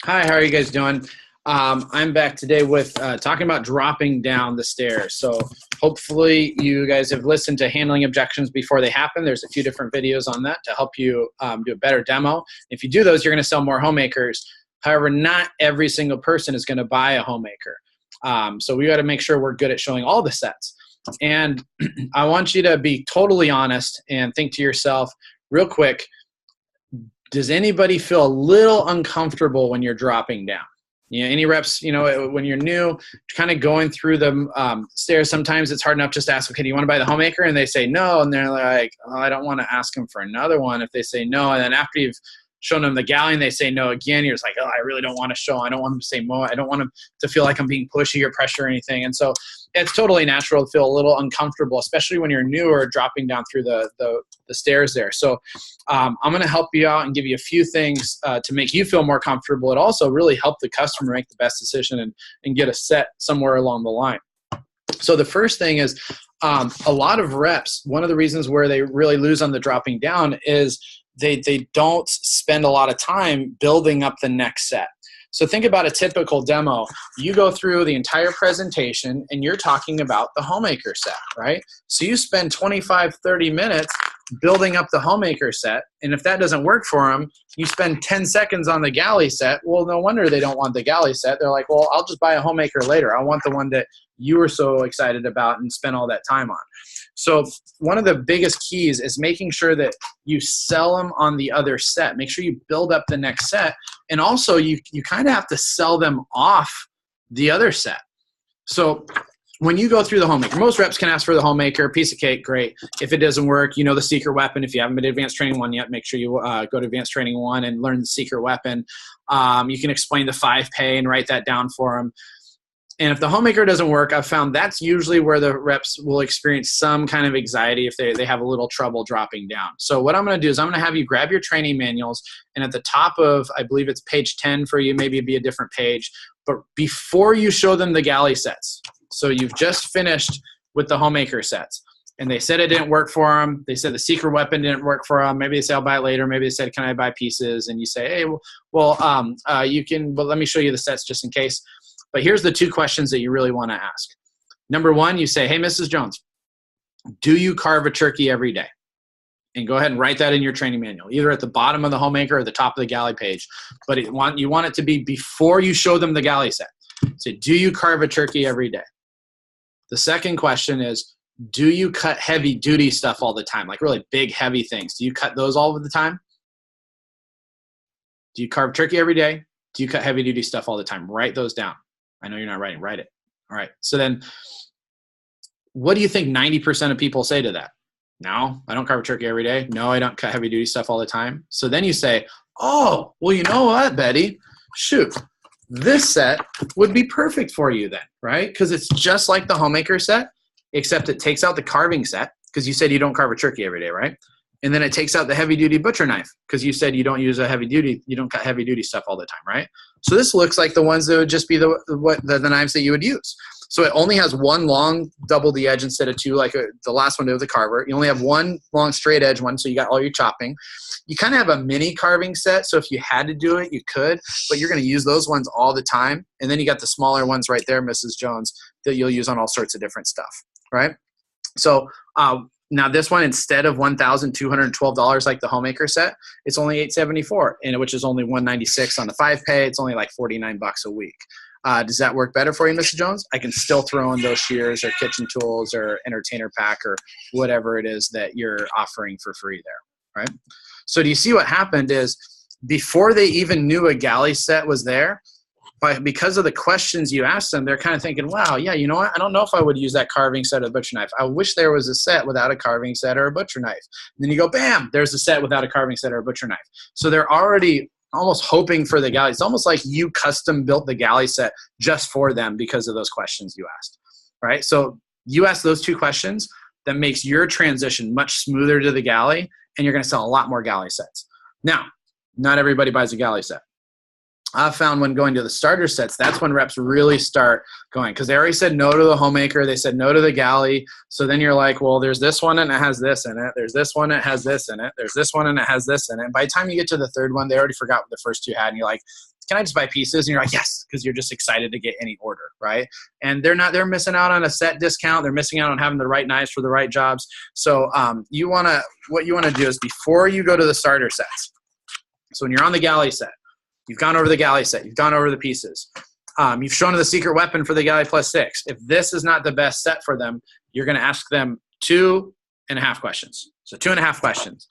Hi, how are you guys doing? I'm back today with talking about dropping down the stairs. So hopefully you guys have listened to handling objections before they happen. There's a few different videos on that to help you do a better demo. If you do those, you're going to sell more homemakers. However, not every single person is going to buy a homemaker. So we got to make sure we're good at showing all the sets. And I want you to be totally honest and think to yourself real quick, does anybody feel a little uncomfortable when you're dropping down? You know, any reps, when you're new, kind of going through the stairs, sometimes it's hard enough just to ask, okay, do you want to buy the homemaker? And they say no. And they're like, oh, I don't want to ask them for another one if they say no. And then after you've shown them the galley and they say no again, you're just like, oh, I really don't want to show. I don't want them to say no. I don't want them to feel like I'm being pushy or pressure or anything. And so it's totally natural to feel a little uncomfortable, especially when you're new or dropping down through the stairs there. So I'm going to help you out and give you a few things to make you feel more comfortable. It also really help the customer make the best decision and get a set somewhere along the line. So the first thing is a lot of reps, one of the reasons where they really lose on the dropping down is they don't spend a lot of time building up the next set. So think about a typical demo. You go through the entire presentation and you're talking about the homemaker set, right? So you spend 25, 30 minutes building up the homemaker set. And if that doesn't work for them, you spend 10 seconds on the galley set. Well, no wonder they don't want the galley set. They're like, well, I'll just buy a homemaker later. I want the one that you were so excited about and spent all that time on. So one of the biggest keys is making sure that you sell them on the other set. Make sure you build up the next set. And also you kind of have to sell them off the other set. So when you go through the homemaker, most reps can ask for the homemaker, piece of cake, great. If it doesn't work, you know the secret weapon. If you haven't been to Advanced Training 1 yet, make sure you go to Advanced Training 1 and learn the secret weapon. You can explain the 5-pay and write that down for them. And if the homemaker doesn't work, I've found that's usually where the reps will experience some kind of anxiety if they have a little trouble dropping down. So what I'm going to do is I'm going to have you grab your training manuals, and at the top of, I believe it's page 10 for you, maybe it'd be a different page, but before you show them the galley sets, so you've just finished with the homemaker sets, and they said it didn't work for them. They said the secret weapon didn't work for them. Maybe they say, I'll buy it later. Maybe they said, can I buy pieces? And you say, hey, you can, well, let me show you the sets just in case. But here's the 2 questions that you really want to ask. Number 1, you say, hey, Mrs. Jones, do you carve a turkey every day? And go ahead and write that in your training manual, either at the bottom of the homemaker or the top of the galley page. But you want it to be before you show them the galley set. So do you carve a turkey every day? The second question is, do you cut heavy duty stuff all the time, like really big, heavy things? Do you cut those all of the time? Do you carve turkey every day? Do you cut heavy duty stuff all the time? Write those down. I know you're not writing, write it. All right. So then what do you think 90% of people say to that? No, I don't carve a turkey every day. No, I don't cut heavy duty stuff all the time. So then you say, oh, well, you know what, Betty? Shoot, this set would be perfect for you then, right? Because it's just like the homemaker set, except it takes out the carving set, because you said you don't carve a turkey every day, right? And then it takes out the heavy duty butcher knife, because you said you don't use you don't cut heavy duty stuff all the time, right? So this looks like the ones that would just be the knives that you would use. So it only has one long double the edge instead of 2, like the last one did with the carver. You only have one long straight edge one, so you got all your chopping. You kind of have a mini carving set, so if you had to do it, you could, but you're going to use those ones all the time. And then you got the smaller ones right there, Mrs. Jones, that you'll use on all sorts of different stuff, right? So now this one, instead of $1,212 like the homemaker set, it's only $874, and which is only $196 on the 5-pay. It's only like $49 a week. Does that work better for you, Mrs. Jones? I can still throw in those shears or kitchen tools or entertainer pack or whatever it is that you're offering for free there, right? So do you see what happened is before they even knew a galley set was there, because of the questions you asked them, they're kind of thinking, wow, yeah, you know what? I don't know if I would use that carving set or butcher knife. I wish there was a set without a carving set or a butcher knife. And then you go, bam, there's a set without a carving set or a butcher knife. So they're already almost hoping for the galley. It's almost like you custom built the galley set just for them because of those questions you asked, right? So you ask those 2 questions, that makes your transition much smoother to the galley, and you're going to sell a lot more galley sets. Now, not everybody buys a galley set. I've found when going to the starter sets, that's when reps really start going, because they already said no to the homemaker. They said no to the galley. So then you're like, well, there's this one and it has this in it. There's this one and it has this in it. There's this one and it has this in it. And by the time you get to the third one, they already forgot what the first 2 had. And you're like, can I just buy pieces? And you're like, yes, because you're just excited to get any order, right? And they're missing out on a set discount. They're missing out on having the right knives for the right jobs. So what you want to do is before you go to the starter sets, so when you're on the galley set, you've gone over the galley set, you've gone over the pieces, you've shown the secret weapon for the galley +6. If this is not the best set for them, you're going to ask them 2.5 questions. So 2.5 questions.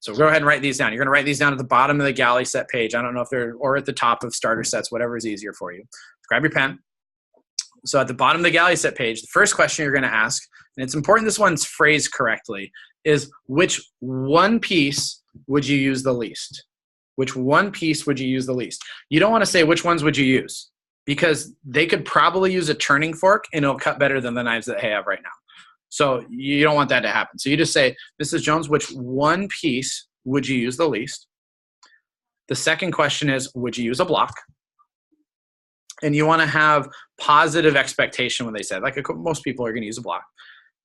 So go ahead and write these down. You're going to write these down at the bottom of the galley set page. I don't know if they're, or at the top of starter sets, whatever is easier for you. Grab your pen. So at the bottom of the galley set page, the first question you're going to ask, and it's important this one's phrased correctly, is which one piece would you use the least? Which one piece would you use the least? You don't want to say which ones would you use, because they could probably use a turning fork and it'll cut better than the knives that they have right now. So you don't want that to happen. So you just say, Mrs. Jones, which one piece would you use the least? The second question is, would you use a block? And you want to have positive expectation when they say, like most people are going to use a block.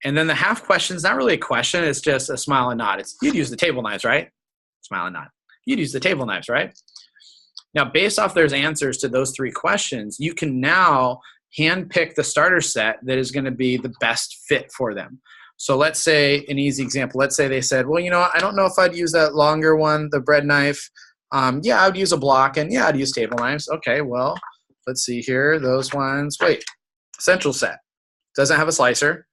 And then the half question is not really a question. It's just a smile and nod. It's, you'd use the table knives, right? Smile and nod. You'd use the table knives, right? Now, based off those answers to those 3 questions, you can now handpick the starter set that is going to be the best fit for them. So let's say, an easy example, let's say they said, well, you know, I don't know if I'd use that longer one, the bread knife. Yeah, I would use a block, and yeah, I'd use table knives. Okay, well, let's see here. Those ones, wait, essential set. Doesn't have a slicer.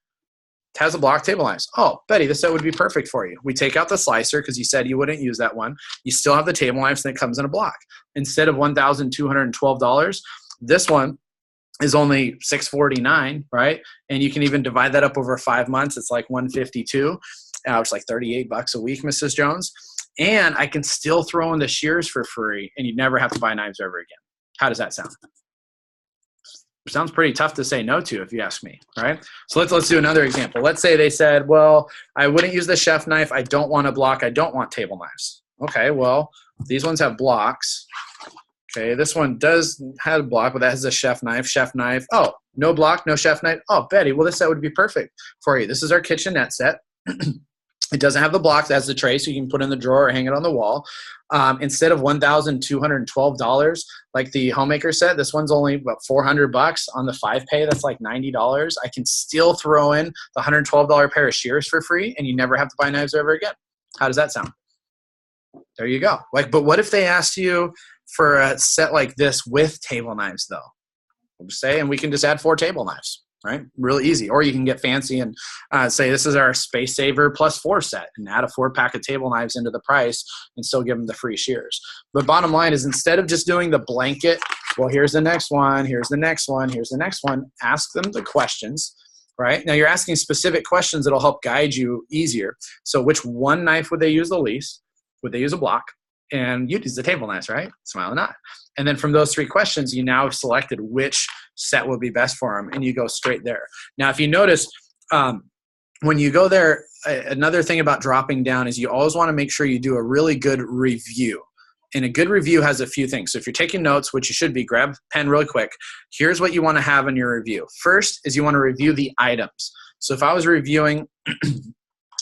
Has a block, table knives. Oh, Betty, this set would be perfect for you. We take out the slicer because you said you wouldn't use that one. You still have the table knives, and it comes in a block. Instead of $1,212, this one is only $649, right? And you can even divide that up over 5 months. It's like $152. It's like $38 a week, Mrs. Jones. And I can still throw in the shears for free, and you'd never have to buy knives ever again. How does that sound? Sounds pretty tough to say no to, if you ask me, right? So let's do another example. Let's say they said, well, I wouldn't use the chef knife. I don't want a block. I don't want table knives. Okay, well, these ones have blocks. Okay, this one does have a block, but that has a chef knife. Chef knife. Oh, no block, no chef knife. Oh, Betty, well, this set would be perfect for you. This is our kitchenette set. It doesn't have the blocks. It has the tray, so you can put it in the drawer or hang it on the wall. Instead of $1,212 like the homemaker set, this one's only about $400 on the 5-pay. That's like $90. I can still throw in the $112 pair of shears for free, and you never have to buy knives ever again. How does that sound? There you go. Like, but what if they asked you for a set like this with table knives, though? We'll just say, and we can just add 4 table knives, right? Really easy. Or you can get fancy and say this is our Space Saver +4 set and add a 4-pack of table knives into the price and still give them the free shears. But bottom line is, instead of just doing the blanket, well, here's the next one, here's the next one, here's the next one, ask them the questions, right? Now you're asking specific questions that'll help guide you easier. So which one knife would they use the least? Would they use a block? And you'd use the table knives, right? Smile and nod. And then from those 3 questions, you now have selected which set will be best for them, and you go straight there. Now, if you notice, when you go there, another thing about dropping down is you always want to make sure you do a really good review. And a good review has a few things. So if you're taking notes, which you should be, grab a pen really quick. Here's what you want to have in your review. First is you want to review the items. So if I was reviewing,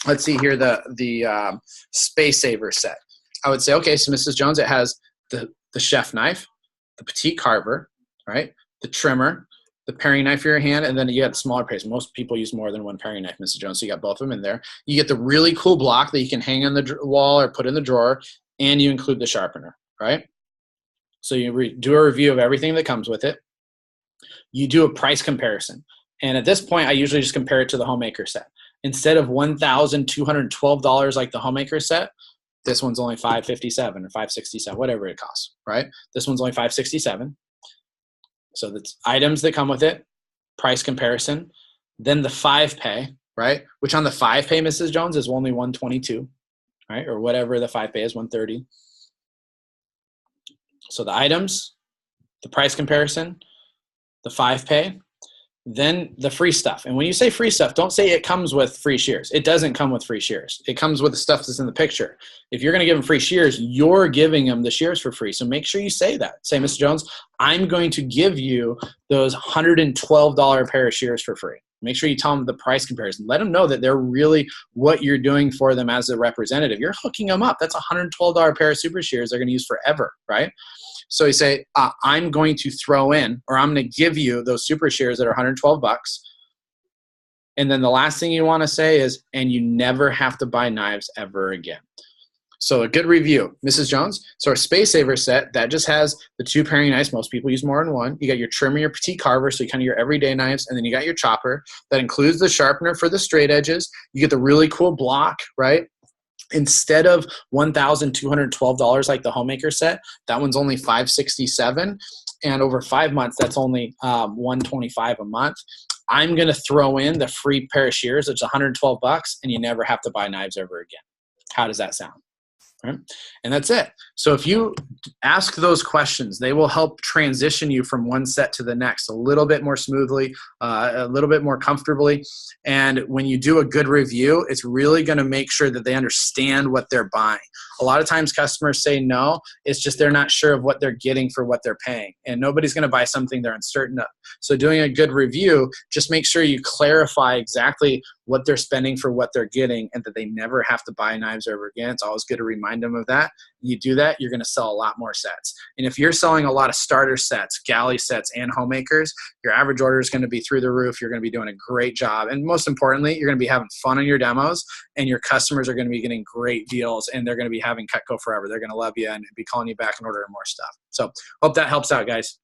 let's see here, the Space Saver set. I would say, okay, so Mrs. Jones, it has the chef knife, the petite carver, right? The trimmer, the paring knife for your hand, and then you got the smaller pares. Most people use more than one paring knife, Mrs. Jones, so you got both of them in there. You get the really cool block that you can hang on the wall or put in the drawer, and you include the sharpener, right? So you do a review of everything that comes with it. You do a price comparison. And at this point, I usually just compare it to the homemaker set. Instead of $1,212 like the homemaker set, this one's only $557 or $567, whatever it costs, right? This one's only $567. So that's items that come with it, price comparison, then the 5-pay, right? Which on the 5-pay, Mrs. Jones, is only $122, right? Or whatever the 5-pay is, $130. So the items, the price comparison, the 5-pay, then the free stuff. And when you say free stuff, don't say it comes with free shears. It doesn't come with free shears. It comes with the stuff that's in the picture. If you're going to give them free shears, you're giving them the shears for free. So make sure you say that. Say, Mr. Jones, I'm going to give you those $112 pair of shears for free. Make sure you tell them the price comparison. Let them know that they're really what you're doing for them as a representative. You're hooking them up. That's a $112 pair of super shears they're going to use forever, right? So you say, I'm going to throw in, or I'm going to give you those super shears that are 112 bucks. And then the last thing you want to say is, and you never have to buy knives ever again. So a good review, Mrs. Jones. So our Space Saver set, that just has the 2 paring knives. Most people use more than one. You got your trimmer, your petite carver, so you kind of your everyday knives, and then you got your chopper. That includes the sharpener for the straight edges. You get the really cool block, right? Instead of $1,212 like the Homemaker set, that one's only $567, and over 5 months, that's only $125 a month. I'm gonna throw in the free pair of shears, it's 112 bucks, and you never have to buy knives ever again. How does that sound? Right? And that's it. So if you ask those questions, they will help transition you from one set to the next a little bit more smoothly, a little bit more comfortably. And when you do a good review, it's really going to make sure that they understand what they're buying. A lot of times customers say no, it's just they're not sure of what they're getting for what they're paying. And nobody's going to buy something they're uncertain of. So doing a good review, just make sure you clarify exactly what they're spending for what they're getting, and that they never have to buy knives ever again. It's always good to remind them of that. You do that, you're going to sell a lot more sets. And if you're selling a lot of starter sets, galley sets, and homemakers, your average order is going to be through the roof. You're going to be doing a great job. And most importantly, you're going to be having fun in your demos, and your customers are going to be getting great deals, and they're going to be having Cutco forever. They're going to love you and be calling you back and ordering more stuff. So hope that helps out, guys.